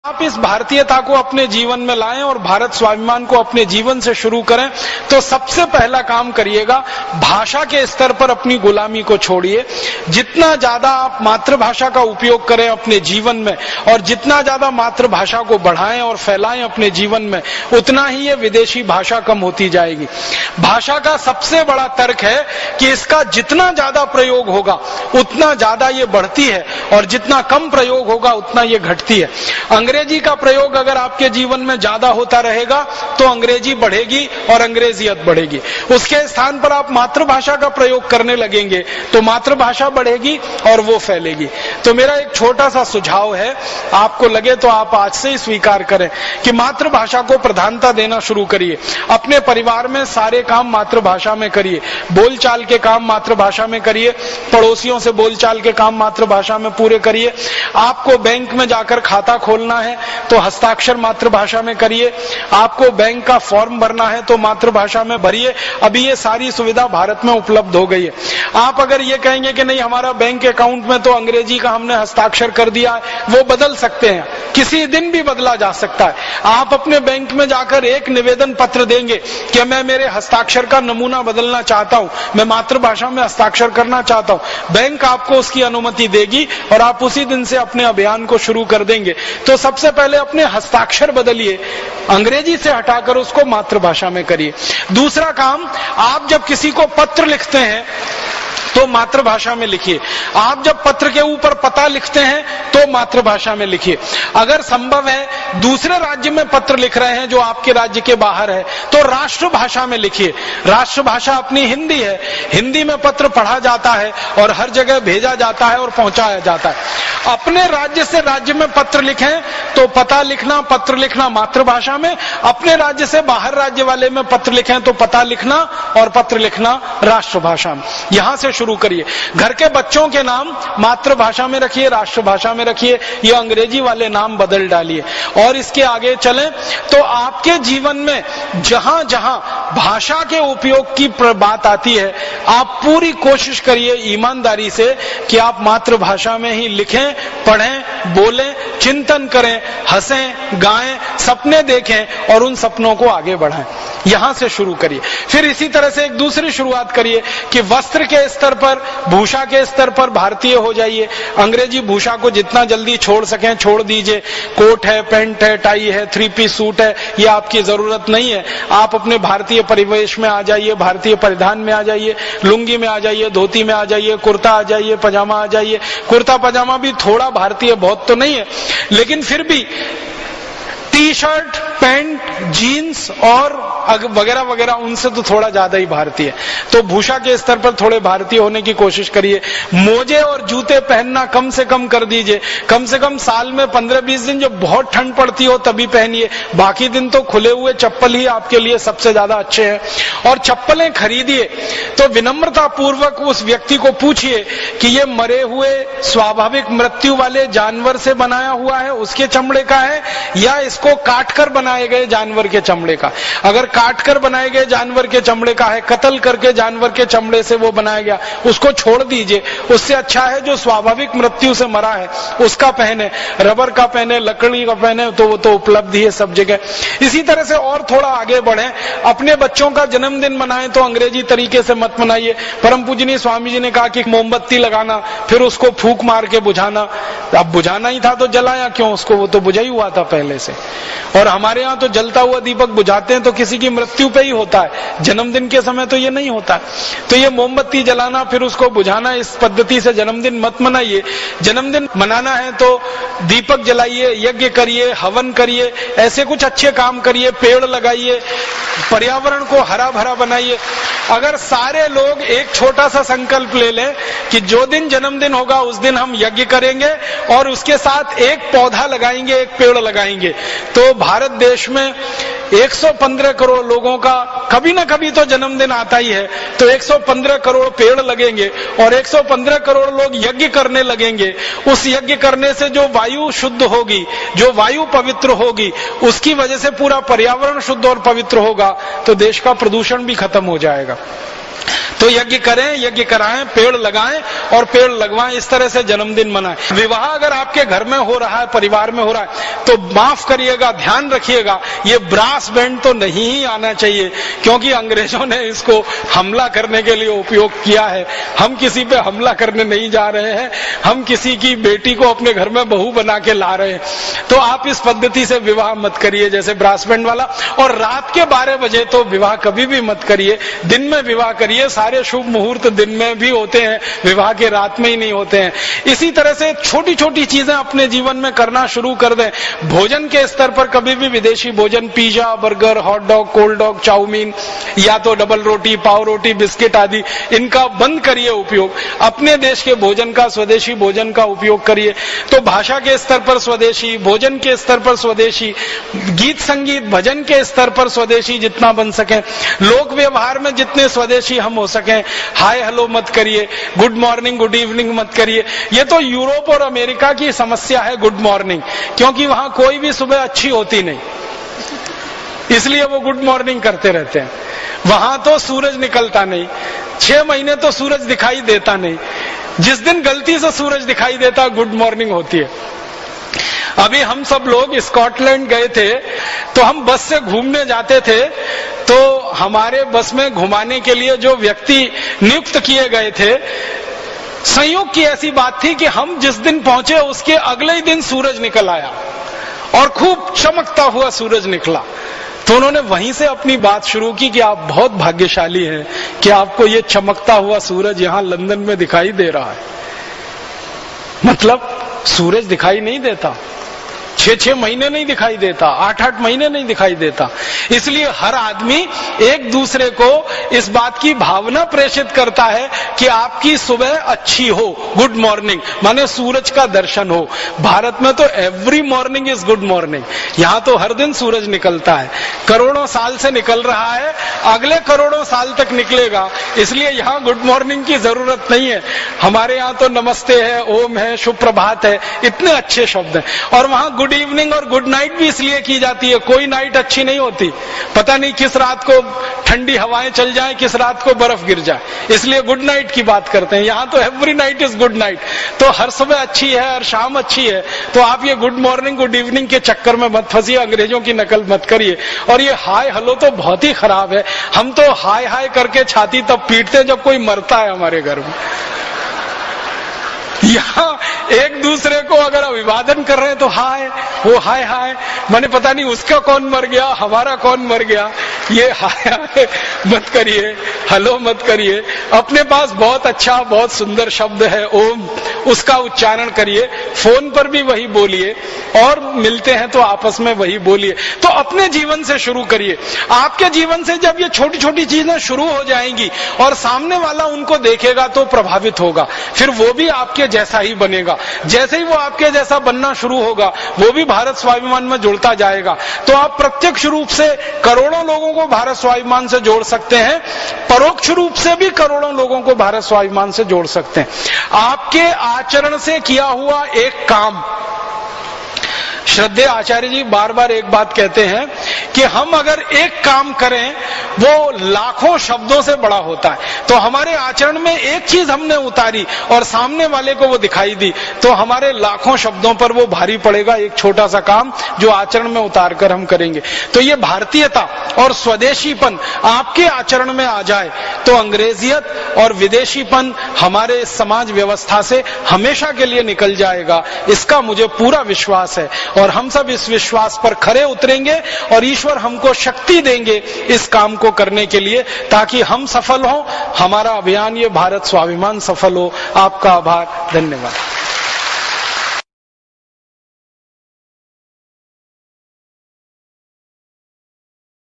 आप इस भारतीयता को अपने जीवन में लाएं और भारत स्वाभिमान को अपने जीवन से शुरू करें तो सबसे पहला काम करिएगा, भाषा के स्तर पर अपनी गुलामी को छोड़िए। जितना ज्यादा आप मातृभाषा का उपयोग करें अपने जीवन में और जितना ज्यादा मातृभाषा को बढ़ाएं और फैलाएं अपने जीवन में, उतना ही ये विदेशी भाषा कम होती जाएगी। भाषा का सबसे बड़ा तर्क है कि इसका जितना ज्यादा प्रयोग होगा उतना ज्यादा ये बढ़ती है और जितना कम प्रयोग होगा उतना ये घटती है। अंग्रेजी का प्रयोग अगर आपके जीवन में ज्यादा होता रहेगा तो अंग्रेजी बढ़ेगी और अंग्रेजियत बढ़ेगी। उसके स्थान पर आप मातृभाषा का प्रयोग करने लगेंगे तो मातृभाषा बढ़ेगी और वो फैलेगी। तो मेरा एक छोटा सा सुझाव है, आपको लगे तो आप आज से ही स्वीकार करें कि मातृभाषा को प्रधानता देना शुरू करिए। अपने परिवार में सारे काम मातृभाषा में करिए, बोलचाल के काम मातृभाषा में करिए, पड़ोसियों से बोलचाल के काम मातृभाषा में पूरे करिए। आपको बैंक में जाकर खाता खोलना है तो हस्ताक्षर मातृभाषा में करिए। आपको बैंक का फॉर्म भरना है तो मातृभाषा में भरिए। अभी ये सारी सुविधा भारत में उपलब्ध हो गई है। आप अगर ये कहेंगे कि नहीं हमारा बैंक अकाउंट में तो अंग्रेजी का हमने हस्ताक्षर कर दिया है, वो बदल सकते हैं, किसी दिन भी बदला जा सकता है। आप अपने बैंक में जाकर एक निवेदन पत्र देंगे कि मैं मेरे हस्ताक्षर का नमूना बदलना चाहता हूं, मैं मातृभाषा में हस्ताक्षर करना चाहता हूं, बैंक आपको उसकी अनुमति देगी और आप उसी दिन से अपने अभियान को शुरू कर देंगे। तो सबसे पहले अपने हस्ताक्षर बदलिए, अंग्रेजी से हटाकर उसको मातृभाषा में करिए। दूसरा काम, आप जब किसी को पत्र लिखते हैं तो मातृभाषा में लिखिए। आप जब पत्र के ऊपर पता लिखते हैं तो मातृभाषा में लिखिए। अगर संभव है दूसरे राज्य में पत्र लिख रहे हैं जो आपके राज्य के बाहर है तो राष्ट्रभाषा में लिखिए। राष्ट्रभाषा अपनी हिंदी है, हिंदी में पत्र पढ़ा जाता है और हर जगह भेजा जाता है और पहुंचाया जाता है। अपने राज्य से राज्य में पत्र लिखें तो पता लिखना, पत्र लिखना मातृभाषा में, अपने राज्य से बाहर राज्य वाले में पत्र लिखें तो पता लिखना और पत्र लिखना राष्ट्रभाषा में। यहां से शुरू करिए। घर के बच्चों के नाम मातृभाषा में रखिए, राष्ट्रभाषा में रखिए, ये अंग्रेजी वाले नाम बदल डालिए। और इसके आगे चलें तो आपके जीवन में जहां जहां भाषा के उपयोग की बात आती है, आप पूरी कोशिश करिए ईमानदारी से कि आप मातृभाषा में ही लिखें, पढ़ें, बोलें, चिंतन करें, हंसें, गाएं, सपने देखें और उन सपनों को आगे बढ़ाएं। यहां से शुरू करिए। फिर इसी तरह से एक दूसरी शुरुआत करिए कि वस्त्र के स्तर पर, भूषा के स्तर पर भारतीय हो जाइए। अंग्रेजी भूषा को जितना जल्दी छोड़ सकें छोड़ दीजिए। कोट है, पैंट है, टाई है, 3 पीस सूट है, ये आपकी जरूरत नहीं है। आप अपने भारतीय परिवेश में आ जाइए, भारतीय परिधान में आ जाइए, लुंगी में आ जाइए, धोती में आ जाइए, कुर्ता आ जाइए, पजामा आ जाइए। कुर्ता पजामा भी थोड़ा भारतीय, बहुत तो नहीं है, लेकिन फिर भी टी शर्ट, पैंट, जीन्स और वगैरह वगैरह उनसे तो थोड़ा ज्यादा ही भारतीय। तो भूषा के स्तर पर थोड़े भारतीय होने की कोशिश करिए। मोजे और जूते पहनना कम से कम कर दीजिए। कम से कम साल में 15-20 दिन जब बहुत ठंड पड़ती हो तभी पहनिए, बाकी दिन तो खुले हुए चप्पल ही आपके लिए सबसे ज्यादा अच्छे हैं। और चप्पलें खरीदिए तो विनम्रता पूर्वक उस व्यक्ति को पूछिए कि ये मरे हुए स्वाभाविक मृत्यु वाले जानवर से बनाया हुआ है, उसके चमड़े का है, या इसको काटकर बनाए गए जानवर के चमड़े का। अगर काटकर बनाए गए जानवर के चमड़े का है, कत्ल करके जानवर के चमड़े से वो बनाया गया, उसको छोड़ दीजिए। उससे अच्छा है जो स्वाभाविक मृत्यु से मरा है उसका पहने, रबर का पहने, लकड़ी का पहने, तो वो तो उपलब्ध ही है सब जगह। इसी तरह से और थोड़ा आगे बढ़े, अपने बच्चों का जन्मदिन मनाएं तो अंग्रेजी तरीके से मत मनाइए। परम पूजनीय स्वामी जी ने कहा कि मोमबत्ती लगाना फिर उसको फूंक मार के बुझाना, अब बुझाना ही था तो जलाया क्यों उसको, वो तो बुझा ही हुआ था पहले से। और हमारे यहाँ तो जलता हुआ दीपक बुझाते हैं तो किसी की मृत्यु पे ही होता है, जन्मदिन के समय तो ये नहीं होता। तो ये मोमबत्ती जलाना फिर उसको बुझाना, इस पद्धति से जन्मदिन मत मनाइए। जन्मदिन मनाना है तो दीपक जलाइए, यज्ञ करिए, हवन करिए, ऐसे कुछ अच्छे काम करिए, पेड़ लगाइए, पर्यावरण को हरा भरा बनाइए। अगर सारे लोग एक छोटा सा संकल्प ले लें कि जो दिन जन्मदिन होगा उस दिन हम यज्ञ करेंगे और उसके साथ एक पौधा लगाएंगे, एक पेड़ लगाएंगे, तो भारत देश में 115 करोड़ लोगों का कभी ना कभी तो जन्मदिन आता ही है। तो 115 करोड़ पेड़ लगेंगे और 115 करोड़ लोग यज्ञ करने लगेंगे। उस यज्ञ करने से जो वायु शुद्ध होगी, जो वायु पवित्र होगी, उसकी वजह से पूरा पर्यावरण शुद्ध और पवित्र होगा, तो देश का प्रदूषण भी खत्म हो जाएगा। तो यज्ञ करें, यज्ञ कराएं, पेड़ लगाएं और पेड़ लगवाएं, इस तरह से जन्मदिन मनाएं। विवाह अगर आपके घर में हो रहा है, परिवार में हो रहा है, तो माफ करिएगा, ध्यान रखिएगा, ये ब्रास बैंड तो नहीं ही आना चाहिए, क्योंकि अंग्रेजों ने इसको हमला करने के लिए उपयोग किया है। हम किसी पे हमला करने नहीं जा रहे हैं, हम किसी की बेटी को अपने घर में बहू बना के ला रहे हैं। तो आप इस पद्धति से विवाह मत करिए जैसे ब्रास बैंड वाला। और रात के 12 बजे तो विवाह कभी भी मत करिए, दिन में विवाह करिए। सारे शुभ मुहूर्त दिन में भी होते हैं, विवाह के रात में ही नहीं होते हैं। इसी तरह से छोटी छोटी चीजें अपने जीवन में करना शुरू कर दें। भोजन के स्तर पर कभी भी विदेशी भोजन, pizza, burger, hot dog, cold dog, chow mein या तो डबल रोटी, पाव रोटी, बिस्किट आदि, इनका बंद करिए उपयोग। अपने देश के भोजन का, स्वदेशी भोजन का उपयोग करिए। तो भाषा के स्तर पर स्वदेशी, भोजन के स्तर पर स्वदेशी, गीत संगीत भजन के स्तर पर स्वदेशी जितना बन सके, लोक व्यवहार में जितने स्वदेशी हम हो सके। हाय हेलो मत करिए, गुड मॉर्निंग गुड इवनिंग मत करिए। ये तो यूरोप और अमेरिका की समस्या है गुड मॉर्निंग, क्योंकि वहां कोई भी सुबह अच्छी होती नहीं, इसलिए वो गुड मॉर्निंग करते रहते हैं। वहां तो सूरज निकलता नहीं, 6 महीने तो सूरज दिखाई देता नहीं। जिस दिन गलती से सूरज दिखाई देता, गुड मॉर्निंग होती है। अभी हम सब लोग स्कॉटलैंड गए थे, तो हम बस से घूमने जाते थे, तो हमारे बस में घुमाने के लिए जो व्यक्ति नियुक्त किए गए थे, संयोग की ऐसी बात थी कि हम जिस दिन पहुंचे उसके अगले ही दिन सूरज निकल आया और खूब चमकता हुआ सूरज निकला। तो उन्होंने वहीं से अपनी बात शुरू की कि आप बहुत भाग्यशाली हैं कि आपको ये चमकता हुआ सूरज यहां लंदन में दिखाई दे रहा है। मतलब सूरज दिखाई नहीं देता, 6-6 महीने नहीं दिखाई देता, 8-8 महीने नहीं दिखाई देता। इसलिए हर आदमी एक दूसरे को इस बात की भावना प्रेषित करता है कि आपकी सुबह अच्छी हो, गुड मॉर्निंग, माने सूरज का दर्शन हो। भारत में तो every morning is good morning, यहां तो हर दिन सूरज निकलता है, करोड़ों साल से निकल रहा है, अगले करोड़ों साल तक निकलेगा। इसलिए यहां गुड मॉर्निंग की जरूरत नहीं है। हमारे यहां तो नमस्ते है, ओम है, सुप्रभात है, इतने अच्छे शब्द हैं। और वहां गुड इवनिंग और गुड नाइट भी इसलिए की जाती है, कोई नाइट अच्छी नहीं होती, पता नहीं किस रात को ठंडी हवाएं चल जाएं, किस रात को बर्फ गिर जाए, इसलिए गुड नाइट की बात करते हैं। यहां तो every night is good night, तो हर सुबह अच्छी है, हर शाम अच्छी है। तो आप ये गुड मॉर्निंग गुड इवनिंग के चक्कर में मत फंसिए, अंग्रेजों की नकल मत करिए। और ये हाय हेलो तो बहुत ही खराब है। हम तो हाय हाय करके छाती तब पीटते हैं जब कोई मरता है हमारे घर में। यहाँ एक दूसरे को अगर अभिवादन कर रहे हैं तो हाय, वो हाय हाय, मैंने पता नहीं उसका कौन मर गया, हमारा कौन मर गया। ये हाय हाय मत करिए, हेलो मत करिए। अपने पास बहुत अच्छा, बहुत सुंदर शब्द है ओम, उसका उच्चारण करिए। फोन पर भी वही बोलिए और मिलते हैं तो आपस में वही बोलिए। तो अपने जीवन से शुरू करिए। आपके जीवन से जब ये छोटी छोटी चीजें शुरू हो जाएंगी और सामने वाला उनको देखेगा तो प्रभावित होगा, फिर वो भी आपके जैसा ही बनेगा। जैसे ही वो आपके जैसा बनना शुरू होगा, वो भी भारत स्वाभिमान में जुड़ता जाएगा। तो आप प्रत्यक्ष रूप से करोड़ों लोगों को भारत स्वाभिमान से जोड़ सकते हैं, परोक्ष रूप से भी करोड़ों लोगों को भारत स्वाभिमान से जोड़ सकते हैं। आपके आचरण से किया हुआ एक काम, श्रद्धेय आचार्य जी बार बार एक बात कहते हैं कि हम अगर एक काम करें वो लाखों शब्दों से बड़ा होता है। तो हमारे आचरण में एक चीज हमने उतारी और सामने वाले को वो दिखाई दी, तो हमारे लाखों शब्दों पर वो भारी पड़ेगा एक छोटा सा काम जो आचरण में उतार कर हम करेंगे। तो ये भारतीयता और स्वदेशीपन आपके आचरण में आ जाए तो अंग्रेजियत और विदेशीपन हमारे समाज व्यवस्था से हमेशा के लिए निकल जाएगा। इसका मुझे पूरा विश्वास है और हम सब इस विश्वास पर खरे उतरेंगे और ईश्वर हमको शक्ति देंगे इस काम को करने के लिए, ताकि हम सफल हों, हमारा अभियान ये भारत स्वाभिमान सफल हो। आपका आभार, धन्यवाद।